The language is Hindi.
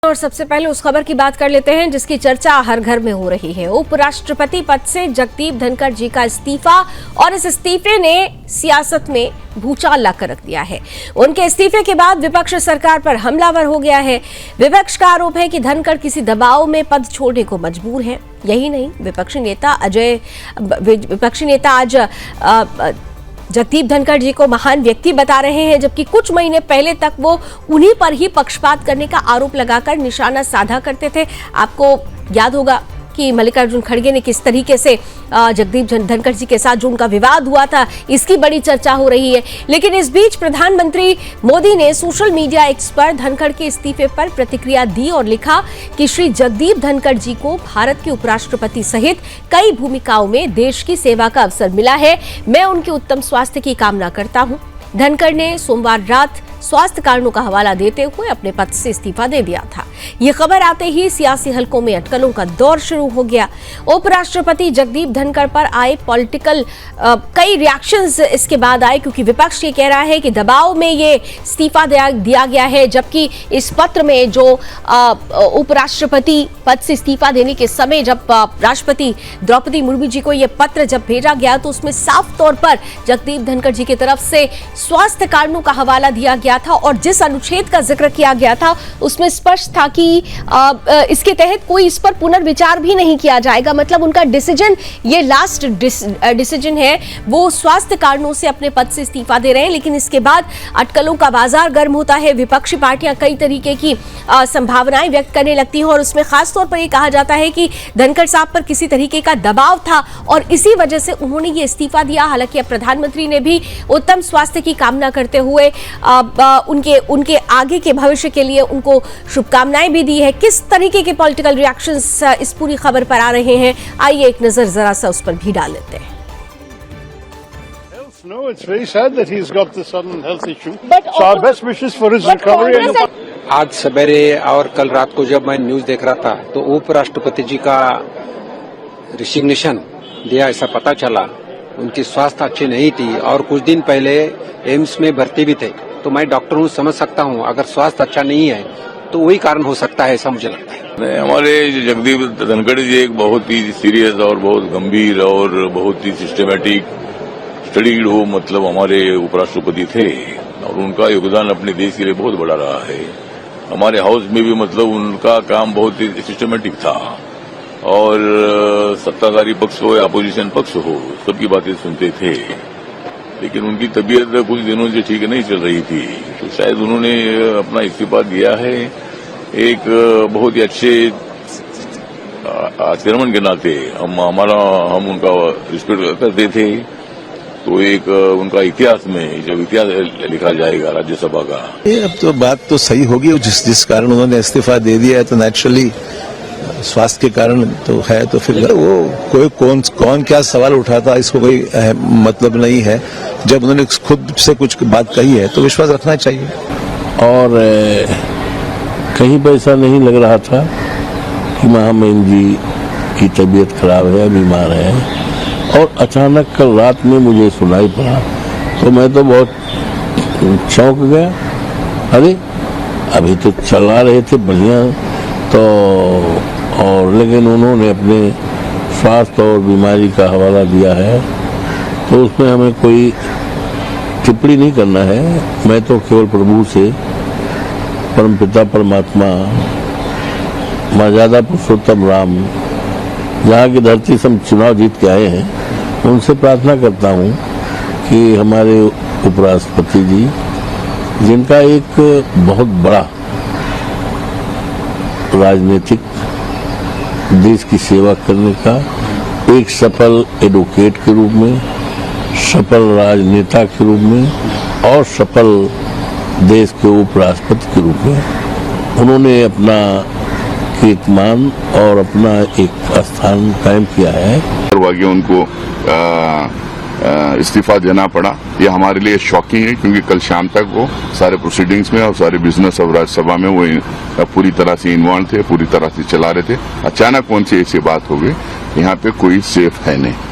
और सबसे पहले उस खबर की बात कर लेते हैं जिसकी चर्चा हर घर में हो रही है। उपराष्ट्रपति पद से जगदीप धनखड़ जी का इस्तीफा और इस इस्तीफे ने सियासत में भूचाल लाकर रख दिया है। उनके इस्तीफे के बाद विपक्ष सरकार पर हमलावर हो गया है। विपक्ष का आरोप है कि धनखड़ किसी दबाव में पद छोड़ने को मजबूर हैं। यही नहीं, विपक्षी नेता आज जगदीप धनखड़ जी को महान व्यक्ति बता रहे हैं, जबकि कुछ महीने पहले तक वो उन्हीं पर ही पक्षपात करने का आरोप लगाकर निशाना साधा करते थे। आपको याद होगा कि मल्लिकार्जुन खड़गे ने किस तरीके से जगदीप धनखड़ जी के साथ जो उनका विवाद हुआ था, इसकी बड़ी चर्चा हो रही है। लेकिन इस बीच प्रधानमंत्री मोदी ने सोशल मीडिया एक्स पर धनखड़ के इस्तीफे पर प्रतिक्रिया दी और लिखा कि श्री जगदीप धनखड़ जी को भारत के उपराष्ट्रपति सहित कई भूमिकाओं में देश की सेवा का अवसर मिला है। मैं उनके उत्तम स्वास्थ्य की कामना करता हूं। धनखड़ ने सोमवार रात स्वास्थ्य कारणों का हवाला देते हुए अपने पद से इस्तीफा दे दिया था। ये खबर आते ही सियासी हलकों में अटकलों का दौर शुरू हो गया। उपराष्ट्रपति जगदीप धनखड़ पर आए पॉलिटिकल कई रिएक्शंस इसके बाद आए, क्योंकि विपक्ष ये कह रहा है कि दबाव में ये इस्तीफा दिया गया है, जबकि इस पत्र में जो उपराष्ट्रपति पद से इस्तीफा देने के समय जब राष्ट्रपति द्रौपदी मुर्मू जी को यह पत्र जब भेजा गया तो उसमें साफ तौर पर जगदीप धनखड़ जी की तरफ से स्वास्थ्य कारणों का हवाला दिया गया था और जिस अनुच्छेद का जिक्र किया गया था उसमें स्पष्ट था कि इसके तहत कोई इस पर पुनर्विचार भी नहीं किया जाएगा। मतलब उनका डिसीजन, ये लास्ट डिसीजन है, वो स्वास्थ्य कारणों से अपने पद से इस्तीफा दे रहे हैं। लेकिन इसके बाद अटकलों का बाजार गर्म होता है। विपक्षी पार्टियां कई तरीके की संभावनाएं व्यक्त करने लगती हैं और उसमें खासतौर पर यह कहा जाता है कि धनखड़ साहब पर किसी तरीके का दबाव था और इसी वजह से उन्होंने ये इस्तीफा दिया। हालांकि अब प्रधानमंत्री ने भी उत्तम स्वास्थ्य की कामना करते हुए उनके आगे के भविष्य के लिए उनको शुभकामनाएं भी दी है। किस तरीके के पॉलिटिकल रिएक्शंस इस पूरी खबर पर आ रहे हैं, आइए एक नजर जरा सा उस पर भी डाल लेते हैं। No, it's very sad that he's got this sudden health issue. So our best wishes for his recovery. आज सवेरे और कल रात को जब मैं न्यूज देख रहा था तो उपराष्ट्रपति जी का रिसिग्नेशन दिया ऐसा पता चला। उनकी स्वास्थ्य अच्छी नहीं थी और कुछ दिन पहले एम्स में भर्ती भी थे। तो मैं डॉक्टर हूँ, समझ सकता हूँ अगर स्वास्थ्य अच्छा नहीं है तो वही कारण हो सकता है, ऐसा मुझे लगता है। हमारे जगदीप धनखड़ जी एक बहुत ही सीरियस और बहुत गंभीर और बहुत ही सिस्टमेटिक स्टडीड हो, मतलब हमारे उपराष्ट्रपति थे और उनका योगदान अपने देश के लिए बहुत बड़ा रहा है। हमारे हाउस में भी मतलब उनका काम बहुत ही सिस्टमेटिक था और सत्ताधारी पक्ष हो या अपोजिशन पक्ष हो, सबकी बातें सुनते थे। लेकिन उनकी तबीयत कुछ दिनों से ठीक नहीं चल रही थी, तो शायद उन्होंने अपना इस्तीफा दिया है। एक बहुत ही अच्छे आचरण के नाते हम उनका रिस्पेक्ट करते थे। तो एक उनका इतिहास में जब इतिहास लिखा जाएगा राज्यसभा का, अब तो बात तो सही होगी। जिस कारण उन्होंने इस्तीफा दे दिया है तो नेचुरली स्वास्थ्य के कारण तो है, तो फिर वो कौन क्या सवाल उठाता इसको कोई मतलब नहीं है। जब उन्होंने खुद से कुछ बात कही है तो विश्वास रखना चाहिए। और कहीं पर ऐसा नहीं लग रहा था कि महामहिम जी की तबीयत खराब है, बीमार है, और अचानक कल रात में मुझे सुनाई पड़ा तो मैं तो बहुत चौंक गया। अरे अभी तो चला रहे थे बढ़िया, तो और लेकिन उन्होंने अपने स्वास्थ्य और बीमारी का हवाला दिया है तो उसमें हमें कोई टिप्पणी नहीं करना है। मैं तो केवल प्रभु से, परमपिता परमात्मा, मर्यादा पुरुषोत्तम राम, जहाँ की धरती से हम चुनाव जीत के आए हैं, उनसे प्रार्थना करता हूँ कि हमारे उपराष्ट्रपति जी, जिनका एक बहुत बड़ा राजनीतिक देश की सेवा करने का, एक सफल एडवोकेट के रूप में, सफल राजनेता के रूप में और सफल देश के उपराष्ट्रपति के रूप में उन्होंने अपना कीर्तिमान और अपना एक स्थान कायम किया है। उनको इस्तीफा देना पड़ा, ये हमारे लिए शॉकिंग है, क्योंकि कल शाम तक वो सारे प्रोसीडिंग्स में और सारे बिजनेस और राज्यसभा में वो पूरी तरह से इन्वॉल्व थे, पूरी तरह से चला रहे थे। अचानक कौन सी ऐसी बात हो गई, यहाँ पे कोई सेफ है नहीं।